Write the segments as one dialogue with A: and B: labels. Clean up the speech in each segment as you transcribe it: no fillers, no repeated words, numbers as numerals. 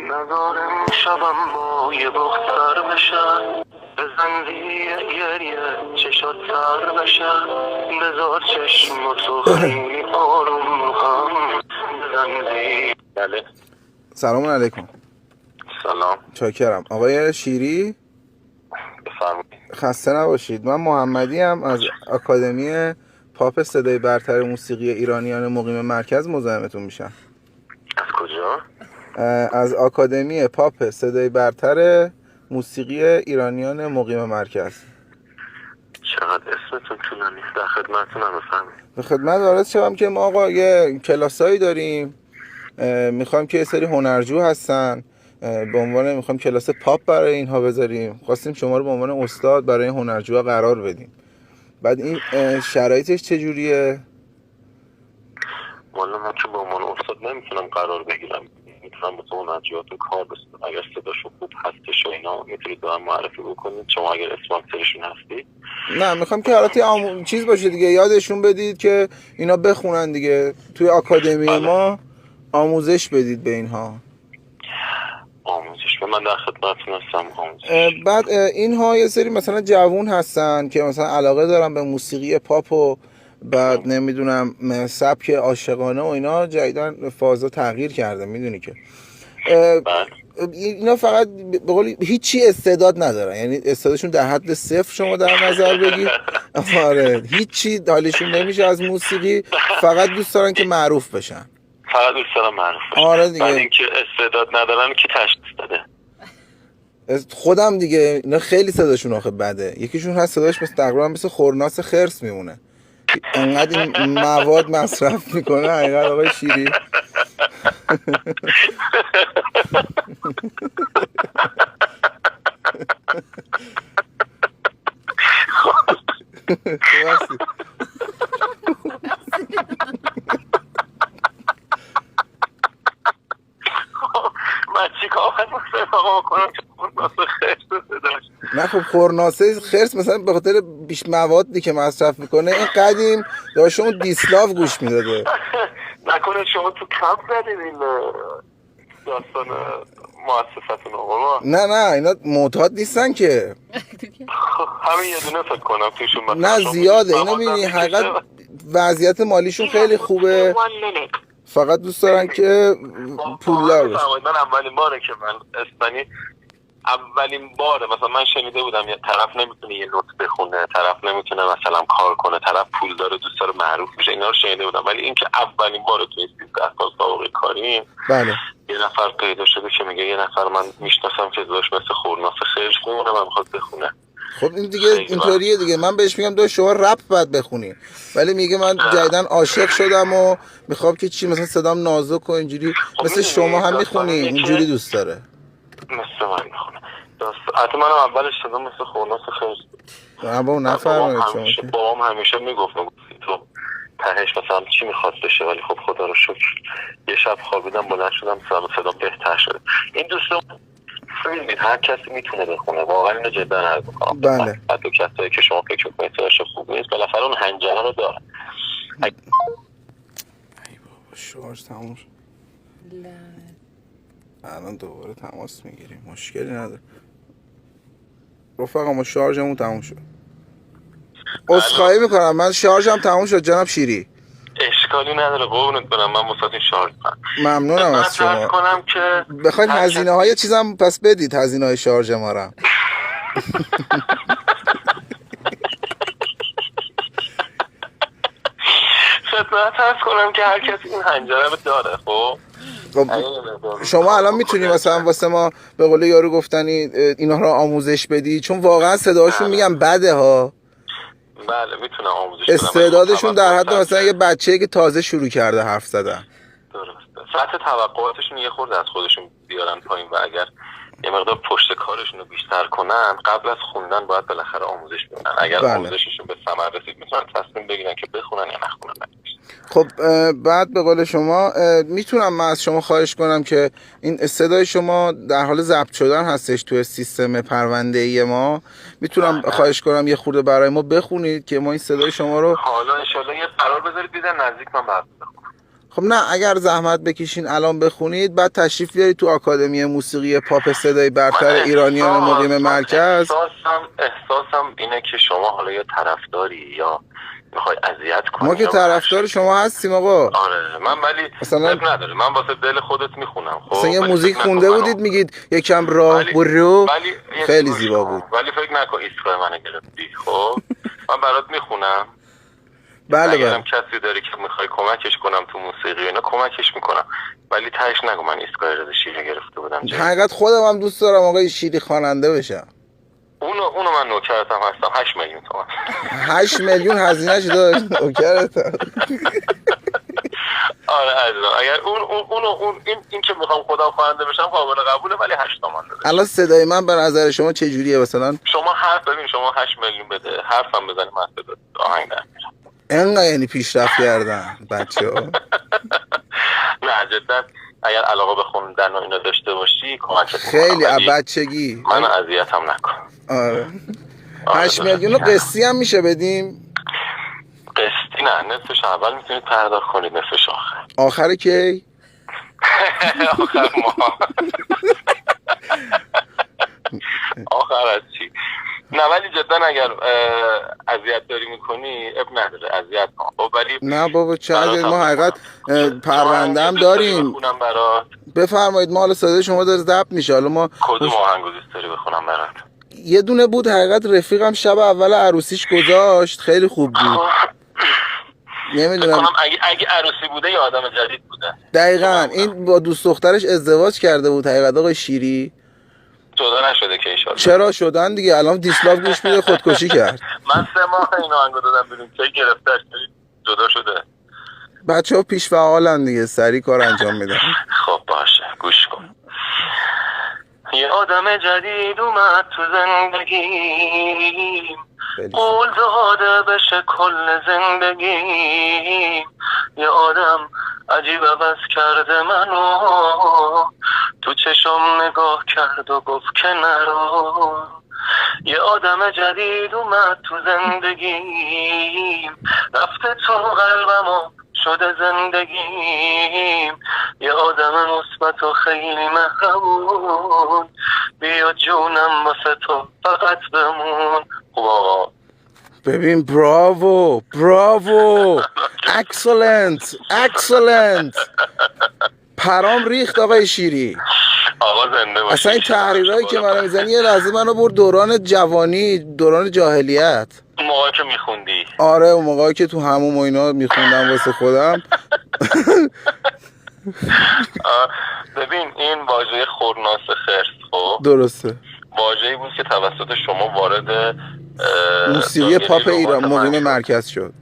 A: نذارم شبم با یه دختر بشن، بزن زیر گریه چشات تر بشن، بذار چشماتو خیلی آروم رو هم بزن زیر. بله
B: سلام علیکم.
A: سلام.
B: چاکرم. آقای شیری
A: بفرمایید.
B: خسته نباشید. من محمدی ام از آکادمی پاپ صدای برتر موسیقی ایرانیان مقیم مرکز مزاحمتون میشم.
A: از کجا؟
B: از آکادمی پاپ صدای برتر موسیقی ایرانیان مقیم مرکز.
A: چقدر اسمتون طولانی. در خدمتتونم. بفرمایید.
B: به خدمت عرض شدم که ما آقا یه کلاسایی داریم، میخوایم که یه سری هنرجو هستن، به عنوان میخوایم کلاس پاپ برای اینها بذاریم. خواستیم شما رو به عنوان استاد برای این هنرجوها قرار بدیم. بعد این شرایطش چجوریه؟
A: والا من که به عنوان استاد نمیتونم قرار بگیرم، میتونم به تو هنرجوهاتون کار بستم. اگر صداشون خوب هستش و اینا میتونید به من معرفی بکنید، شما اگر اسپانسرشون هستی.
B: نه میخوام که حالتی چیز باشه دیگه، یادشون بدید که اینا بخونن دیگه، توی آکادمی ما آموزش بدید به اینها.
A: آموزش به من در خدمتتون هستم. آموزش.
B: بعد اینها یه سری مثلا جوون هستن که مثلا علاقه دارن به موسیقی پاپ و بعد نمیدونم سبک عاشقانه و اینا، جدیدن فازا تغییر کرده میدونی که اینا فقط به قولی هیچی استعداد ندارن، یعنی استعدادشون در حد صفر شما در نظر بگیر. آره هیچی حالشون نمیشه از موسیقی، فقط دوست دارن که معروف بشن.
A: فقط دوست دارم معروف بشن.
B: آره دیگه.
A: بعد اینکه استعداد ندارن کی تشخیص داده؟
B: خودم دیگه. اینا خیلی صداشون آخه بده. یکیشون هست صداش مثل تقریبا مثل خورناس خرس میمونه، انقدر این مواد مصرف میکنه. حقیقت آقای شیری
A: من چیکار کنم که خورناس خرس صداش؟
B: نه خب خورناسه خرس مثلا به خاطر بیش موادی که مصرف میکنه. این قدیم داشت اون دیسلاو گوش میداده.
A: نکنه شما تو کمپ زدید این داستان مؤسستون آقا؟
B: نه اینا معتاد نیستن که.
A: همین یه دونه فکر کنم توشون.
B: نه زیاده. اینا میبینی حقیقت وضعیت مالیشون خیلی خوبه، فقط دوست دارن که پولدار بشن.
A: من اولین باره که من اسپانی مثلا من شنیده بودم یه طرف نمیتونه یه نوت بخونه، طرف نمیتونه مثلا کار کنه، طرف پول داره دوست داره معروف بشه، اینا رو شنیده بودم. ولی اینکه اولین باره تو 13 سال سابقه کاریم
B: بله
A: یه نفر پیدا شده که میگه یه نفر من میشناسم که داشت مثل خورناس خرس میمونه و میخواد بخونه.
B: خب این دیگه اینطوریه دیگه. من بهش میگم دو شما رپ باید بخونی، ولی میگه من جدیدن عاشق شدم و میخوام که چی مثلا صدام نازک و اینجوری مثل شما هم میخونی اینجوری دوست داره.
A: مثل من میخونه. حتی منم اولش صدام مثل خورناس خرس بود.
B: بابا نفرمایید شما که
A: بابام همیشه میگفت تو تهش مثلا چی میخواد بشه، ولی خب خدا رو شکر یه شب خوابیدم بلند شدم صدا بهتر شده. این دوستان فیلمید هر کسی میتونه بخونه، واقعا اینو جدا عرض میکنم.
B: بله.
A: حتی کسایی که شما فکر میکنید صداش خوب نیست بالاخره اون هنجره رو داره.
B: ای بابا شارژ تموم شد. الان دوباره تماس میگیریم، مشکلی نداره رفقا. ما شارژمون تموم شد. عذرخواهی میکنم من شارژم تموم شد جناب شیری.
A: اشکالی نداره قربونت برم، من واسهتون شارژ کنم.
B: ممنونم از شما.
A: که
B: بخواید هزینه های چیزم پس بدید، هزینه های شارژ ما رو.
A: خدمت عرض کنم که هر کسی این هنجره رو داره. خب
B: شما الان میتونی مثلا واسه ما به قول یارو گفتنی اینا رو آموزش بدی، چون واقعا صداشون میگم بده ها.
A: بله میتونم آموزش بدم.
B: استعدادشون در حد مثلا یه بچه‌ای که تازه شروع کرده حرف زدن.
A: درسته. سطح توقعاتشون یه خورده از خودشون بیارن پایین و اگر یه مقدار پشت کارشون رو بیشتر کنن قبل از خوندن باید بالاخره آموزش بدن. اگر آموزششون به ثمر رسید میتونن تصمیم بگیرن که بخونن یا نخونن.
B: خب بعد به قول شما میتونم من از شما خواهش کنم که این صدای شما در حال ضبط شدن هستش توی سیستم پرونده‌ای ما، میتونم خواهش کنم یه خورده برای ما بخونید که ما این صدای شما رو
A: حالا ان شاءالله یه قرار بذارید دیدن نزدیک من بعد بخونم.
B: خب نه اگر زحمت بکشین الان بخونید بعد تشریف بیارید تو آکادمی موسیقی پاپ صدای برتر ایرانیان مقیم مرکز.
A: احساسم اینه که شما حالا یا طرفداری یا میخوای اذیت کنی.
B: ما که طرفدار شما هستیم آقا.
A: آره من ولی
B: مثلا
A: نداره، من واسه دل خودت میخونم. خب
B: مثلا یه موزیک خونده بودید میگید یکم راه برو، خیلی زیبا بود.
A: ولی فکر نکن ایستگاه منو گرفتی. خب من برات میخونم.
B: بله
A: اگرم کسی داری که میخوای کمکش کنم تو موسیقی اینا کمکش میکنم، ولی تهش نگو من ایستگاه رضا شیری گرفته بودم.
B: حقیقت خودم هم دوست دارم آقای شیری خواننده بشم.
A: اونو من نوکرتم هستم. 8 میلیون تومان
B: 8 میلیون هزینه‌اش داشت نوکرتم.
A: آره عزیزم اگر اون این که میخوام خودم خواننده بشم قابل قبوله، ولی 8 تومن بده.
B: الان صدای من به نظر شما چه جوریه؟ مثلا
A: شما حرف ببین، شما 8 میلیون بده حرفم بزنی من صدا آهنگ در میارم.
B: انقدر یعنی پیشرفت کردن بچه‌ها.
A: نه جدا اگر علاقه به خوندن و اینا داشته باشی کمکت میکنم.
B: خیلی از بچگی
A: من اذیتم نکن.
B: آره 8 میلیون قسطی هم میشه بدیم؟
A: قسطی نه، نصفش اول میتونید پرداخت کنید، نصفش
B: آخر کی؟
A: آخر ماه. آخر از چی؟ نه ولی جدا اگر اذیت داری میکنی اب نداره، اذیت کن. خب ولی
B: نه بابا چه اذیت، ما حقیقت پرونده هم داریم. بفرمایید ما حالا صدای شما داره ضبط میشه. حالا ما
A: کدوم آهنگو دوست داری بخونم برات؟
B: یه دونه بود حقیقت رفیقم شب اول عروسیش گذاشت، خیلی خوب بود. نمیدونم
A: اگه عروسی بوده یا آدم جدید بوده.
B: دقیقاً این با دوست دخترش ازدواج کرده بود حقیقت آقای شیری.
A: جدا نشده که ایشالله.
B: چرا شدن دیگه، الان دیسلاک گوش میده خودکشی کرد.
A: من 3 ماه این آهنگو دادم بیرون که گرفتش جدا شده.
B: بچه‌ها پیش فعالن دیگه، سریع کار انجام میدن.
A: خب باشه گوش کن. یه آدم جدید اومد تو زندگیم، قول داده بشه کل زندگیم. یه آدم عجیب عوض کرده منو، تو چشم نگاه کرد و گفت که نرو. یه آدم جدید اومد تو زندگیم، رفته تو قلبم و شده زندگیم. یه آدم مثبت و خیلی مهربون، بیا جونم واسه تو فقط بمون. خوب آقا
B: ببین براوو براوو اکسلنت اکسلنت. پرام ریخت آقای شیری.
A: آقا زنده باشی.
B: اصلا این تحریرهایی که من میزنی یه لحظه منو برد دوران جوانی، دوران جاهلیت.
A: اون موقعی که میخوندی؟
B: آره اون موقعی که تو هموم و اینا میخوندم واسه خودم.
A: ببین این واژه خورناس خرس خب
B: درسته
A: واژه‌ای بود که توسط شما وارد
B: موسیقی پاپ ایران مقیم مرکز شد.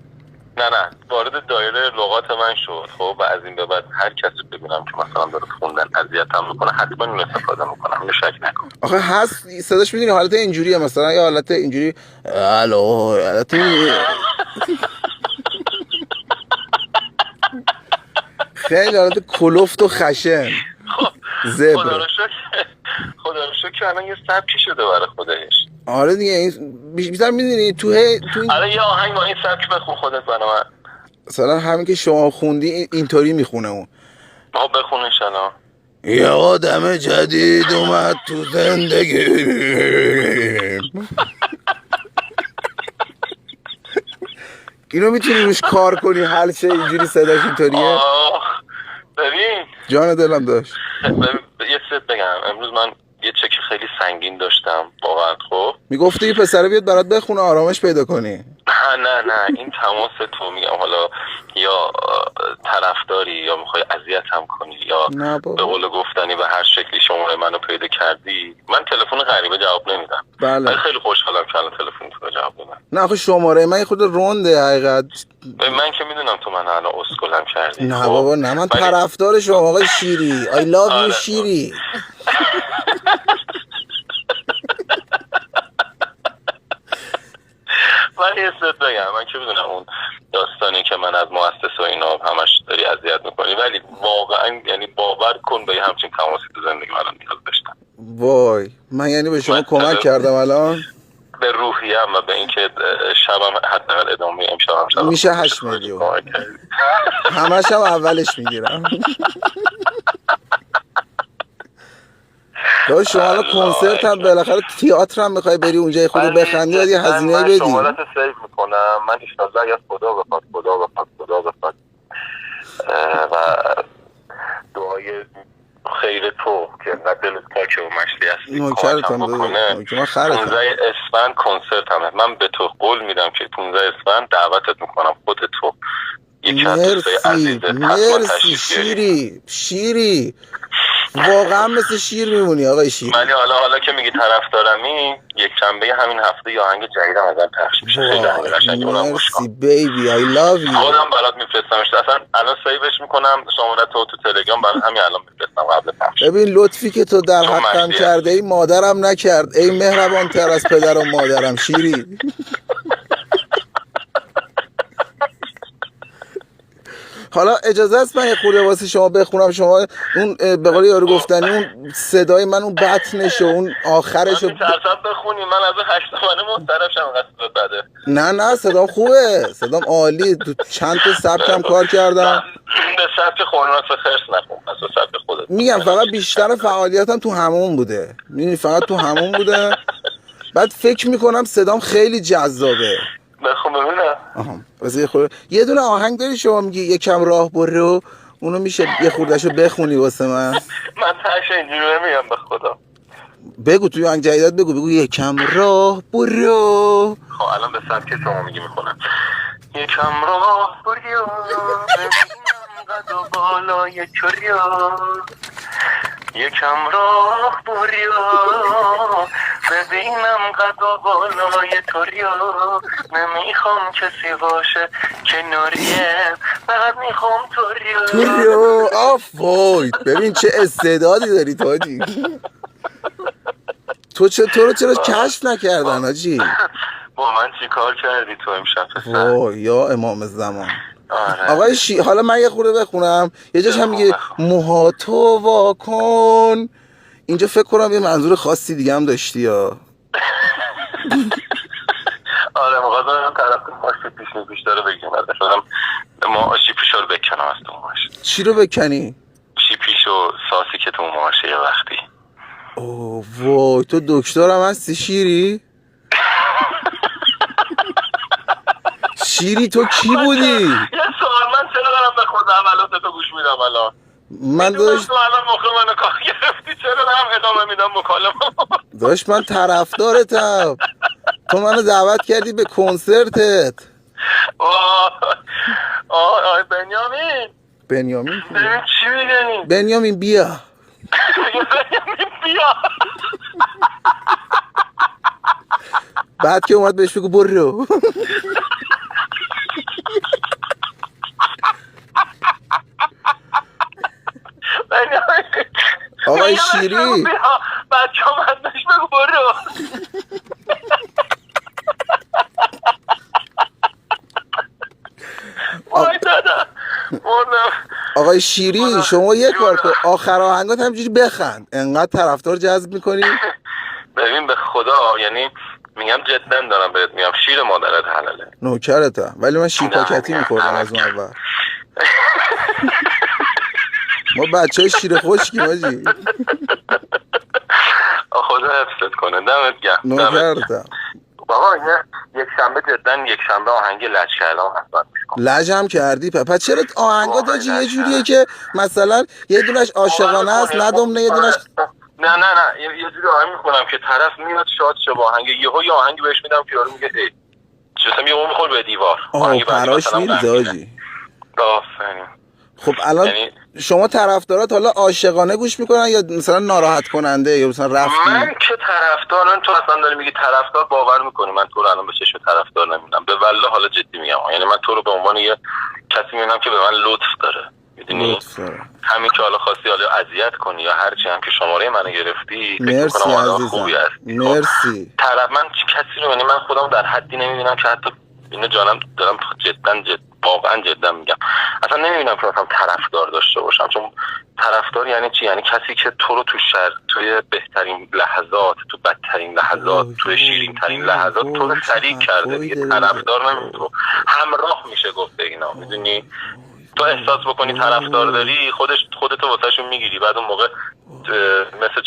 A: نه وارد دایره لغات من شد. خب و از این به بعد هر کسی ببینم که مثلا داره خوندن اذیتم میکنه حتما اون استفاده میکنم، اینو شک نکن.
B: آخه هست صداش میدونی حالت اینجوریه، مثلا یه حالت اینجوری الو حالت خیلی حالت کلفت و خشن.
A: خب خدا رو شکر الان یه سبکی شده برای خودش.
B: آره دیگه این بیشتر میدونی تو
A: آره یه آهنگ با این سبک بخون خودت برای من.
B: مثلا همین که شما خوندی اینطوری میخونه اون.
A: بخون انشالله.
B: یه آدم جدید اومد تو زندگی. اینو میتونی روش کار کنی حل شه اینجوری صداش اینطوریه.
A: ببین
B: جان دلم داشت.
A: یه ست بگم امروز من یه چک خیلی سنگین داشتم واقعا. خب
B: میگفتی یه پسره بیاد برات بخونه آرامش پیدا کنی.
A: نه این تماس تو میگم، حالا یا طرفداری یا میخوای اذیتم کنی یا به قول گفتنی به هر شکلی شماره منو پیدا کردی. من تلفن غریبه جواب نمیدم.
B: بله
A: خیلی خوشحالم که الان تلفن تو جواب میدم.
B: نه آخه شماره من خود رونده حقیقت.
A: من که میدونم تو من الان اسکلم کردی.
B: نه بابا نه من طرفدار شما آقای شیری. I love you شیری.
A: ولی یه ست بگم من که میدونم اون داستانی که من از مؤسسه و اینا همش داری اذیت میکنی، ولی واقعا یعنی باور کن به همچین تماسی تو زندگی من نیاز داشتم.
B: وای من یعنی به شما کمک کردم الان.
A: به روحیم و به اینکه شبم حداقل ادامه امشب هم
B: میشه 8 میلیون همش هم اولش میگیرم. داشت شما الان کنسرت هم بالاخره تئاتر هم میخوای بری اونجا خود بخندی یا یه هزینه بدی؟
A: من شمارت سیو میکنم. من انشالله اگر خدا بخواد و دعای خیر تو که انقدر دلت پاکه و مشتی هستی
B: نوکرتم بکنه
A: 15 اسفند کنسرت همه. من به تو قول میدم که 15 اسفند دعوتت میکنم خود تو یک
B: مرسی شیری واقعا مثل شیر میمونی آقای شیری.
A: ولی حالا که میگی طرفدارمی یک شنبه همین هفته یا آهنگ جدیدم ازم پخش میشه. خیلی آهنگ قشنگه.
B: مرسی بیبی آی لاو یو.
A: خودم برات میفرستمش. اصلا الان سیوش میکنم شماره تو تلگرام برات همین الان میفرستم قبل پخش.
B: ببین لطفی که تو در حقم کرده ای مادرم نکرد. ای مهربان تر از پدر و مادرم شیری. حالا اجازه است من یه خورده واسه شما بخونم؟ شما اون به قول یارو گفتنی اون صدای من اون بطنش و اون آخرش رو
A: بخونی. من از 8 تومنه محترم شم قصد بده.
B: نه صدام خوبه، صدام عالی. تو چند تا سبکم کار کردم.
A: به سبک خورناس خرس نخون، پس سبک خودت
B: میگم. فقط بیشتر فعالیتم تو همون بوده. میدونی فقط تو همون بوده. بعد فکر میکنم صدام خیلی جذابه.
A: بخون ببینم.
B: یه دونه آهنگ داری شما میگی یکم راه برو، اونو میشه یه خوردهشو بخونی واسه من؟
A: من تاش اینجوری نمیگم به خدا.
B: بگو توی آهنگ جدیدت بگو یکم راه برو.
A: خب الان به سبک شما میگی میخونم. یکم راه برو ببینم قد و بالای چریا، یکم راه برو ببینم قد و بالای توریا، نمیخوام کسی باشه کناریه فقط میخوام توریا.
B: آفوی ببین چه استعدادی داری تاجی. تو رو چرا کشف نکردن آجی؟
A: با من چی کار کردی تو امشب؟
B: وای یا امام زمان. آقای حالا من یه خورده بخونم. یه جاش هم میگه موهاتو واکن. اینجا فکر کنم یه منظور خاصی دیگه هم داشتی یا؟
A: آره مقدرم طرف ماشی پیش داره بگیم ازشونم ما شیپیشو رو بکنم از تو ماش.
B: چی رو بکنی؟
A: شیپیشو ساسی که تو ماشه یه وقتی.
B: اوه وای تو دکترم هستی شیری؟ شیری تو کی بودی؟
A: یه سوال من چرا دارم به خود اولاتتو گوش میدم الان؟
B: من داشت
A: تو الان موقع منو کار گرفتی چرا دارم ادامه میدم مکالمه؟
B: داشت من طرفدارتم. تو منو دعوت کردی به کنسرتت.
A: آه بنیامین چی میگنی؟
B: بنیامین بیا.
A: بنیامین بیا.
B: بعد که اومد بهش بگو برو. آقای شیری
A: بچه اومد بهش بگو برو. وای دادا
B: آقای شیری شما یک بار که آخر آهنگات همینجوری بخند انقدر طرفدار جذب میکنی.
A: ببین به خدا یعنی میگم جدا دارم بهت میگم شیر مادرت حلاله.
B: نوکرتم ولی من شیر پاکتی میخوردم از اون اول. ما بچه های شیر خشکیم آجی.
A: خدا حفظت کنه. دمت گرم.
B: نوکرتم
A: بابا یک شنبه جدا یک شنبه آهنگ لج کردم حتما
B: لج هم کردی پس چرا آهنگات آجی یه جوریه که مثلا یه دونش عاشقانه است ندمنه یه دونش
A: نه یه جوری آهنگ میخونم که طرف میاد شاد شه با آهنگ یه آهنگ بهش میدم که یارو میگه ای چطور میگه اون میخور به دیوار.
B: پراش میریزه آجی.
A: آفرین.
B: خب الان یعنی شما طرفدارات حالا عاشقانه گوش میکنن یا مثلا ناراحت کننده یا مثلا رفتی؟
A: من که طرفدارم تو اصلا داری میگی طرفدار باور میکنی من تو رو الان به چشم طرفدار نمیبینم. به والله حالا جدی میگم یعنی من تو رو به عنوان یه کسی میبینم که به من لطف داره. میدونی همین که حالا خواستی حالا اذیت کنی یا هر چی هم که شماره منو گرفتی
B: مرسی عزیزم. مرسی.
A: طرف من کسی رو یعنی من خودم در حدی نمیبینم که حتی اینو جانم دارم جدا واقعا جدا میگم اصلا نمیبینم که مثلا طرفدار داشته باشم، چون طرفدار یعنی چی؟ یعنی کسی که تو رو توی بهترین لحظات، تو بدترین لحظات، توی شیرین ترین لحظات تو رو شریک کرده دیگه. طرفدار نمیشه، تو همراه میشه گفته اینا، میدونی؟ تو احساس بکنی طرفدار داری، خودتو واسهشون میگیری، بعد اون موقع مثل